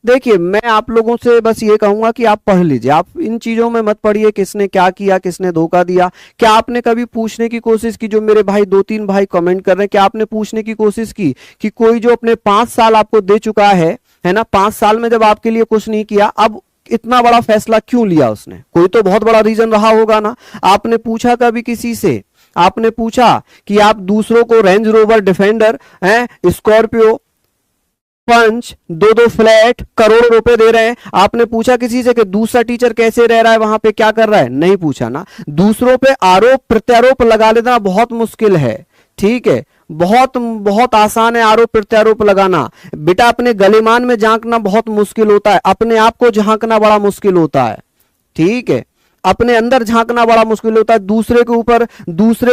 देखिए मैं आप लोगों से बस ये कहूंगा कि आप पढ़ लीजिए, आप इन चीजों में मत पढ़िए किसने क्या किया, किसने धोखा दिया। क्या आपने कभी पूछने की कोशिश की, जो मेरे भाई 2-3 भाई कमेंट कर रहे हैं, क्या आपने पूछने की कोशिश की कि कोई जो अपने 5 साल आपको दे चुका है ना, 5 साल में जब आपके लिए कुछ नहीं किया, अब इतना बड़ा फैसला क्यों लिया उसने? कोई तो बहुत बड़ा रीजन रहा होगा ना। आपने पूछा कभी किसी से? आपने पूछा कि आप दूसरों को रेंज रोवर डिफेंडर है, स्कॉर्पियो, पंच, 2-2 फ्लैट, करोड़ों रुपए दे रहे हैं, आपने पूछा किसी से कि दूसरा टीचर कैसे रह रहा है वहां पे, क्या कर रहा है? नहीं पूछा ना। दूसरों पे आरोप प्रत्यारोप लगा लेना बहुत मुश्किल है, ठीक है, बहुत बहुत आसान है आरोप प्रत्यारोप लगाना। बेटा अपने गलेमान में झांकना बहुत मुश्किल होता है, अपने आप को झांकना बड़ा मुश्किल होता है, ठीक है, अपने अंदर झांकना बड़ा मुश्किल होता है। दूसरे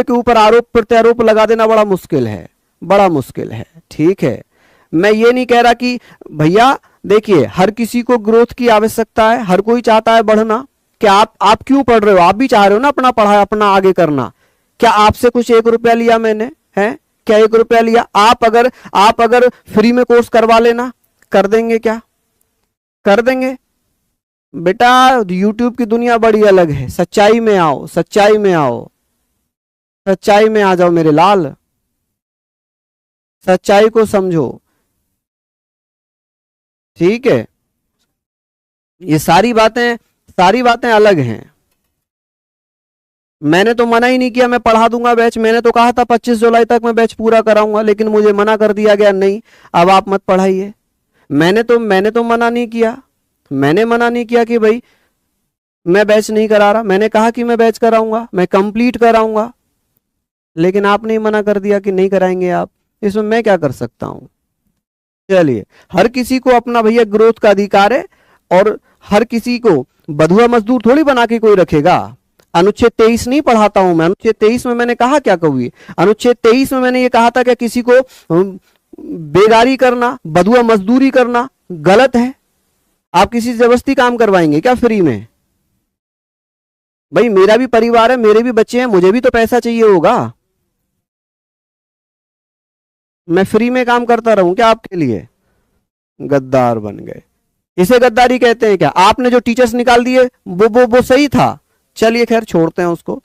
के ऊपर आरोप प्रत्यारोप लगा देना बड़ा मुश्किल है, बड़ा मुश्किल है, ठीक है। मैं ये नहीं कह रहा कि भैया देखिए हर किसी को ग्रोथ की आवश्यकता है, हर कोई चाहता है बढ़ना। क्या आप क्यों पढ़ रहे हो? आप भी चाह रहे हो ना अपना पढ़ाई अपना आगे करना। क्या आपसे कुछ 1 रुपया लिया मैंने? है क्या 1 रुपया लिया? आप अगर फ्री में कोर्स करवा लेना, कर देंगे क्या? कर देंगे? बेटा यूट्यूब की दुनिया बड़ी अलग है, सच्चाई में आओ, सच्चाई में आओ, सच्चाई में आ जाओ मेरे लाल, सच्चाई को समझो, ठीक है। ये सारी बातें अलग हैं। मैंने तो मना ही नहीं किया मैं पढ़ा दूंगा बैच, मैंने तो कहा था 25 जुलाई तक मैं बैच पूरा कराऊंगा, लेकिन मुझे मना कर दिया गया नहीं अब आप मत पढ़ाइए। मैंने तो मना नहीं किया, मैंने मना नहीं किया कि भाई मैं बैच नहीं करा रहा, मैंने कहा कि मैं बैच कराऊंगा, मैं कंप्लीट कराऊंगा, लेकिन आपने मना कर दिया कि नहीं कराएंगे आप। इसमें मैं क्या कर सकता हूं? चलिए, हर किसी को अपना भैया ग्रोथ का अधिकार है, और हर किसी को बधुआ मजदूर थोड़ी बना के कोई रखेगा। अनुच्छेद 23 नहीं पढ़ाता हूं मैं। अनुच्छेद 23 में मैंने कहा क्या कभी? अनुच्छेद 23 में मैंने ये कहा था कि किसी को बेगारी करना, बधुआ मजदूरी करना गलत है। आप किसी से जबरदस्ती काम करवाएंगे क्या फ्री में? भाई मेरा भी परिवार है, मेरे भी बच्चे हैं, मुझे भी तो पैसा चाहिए होगा। मैं फ्री में काम करता रहूं क्या आपके लिए? गद्दार बन गए, इसे गद्दारी कहते हैं क्या? आपने जो टीचर्स निकाल दिए वो सही था? चलिए खैर छोड़ते हैं उसको।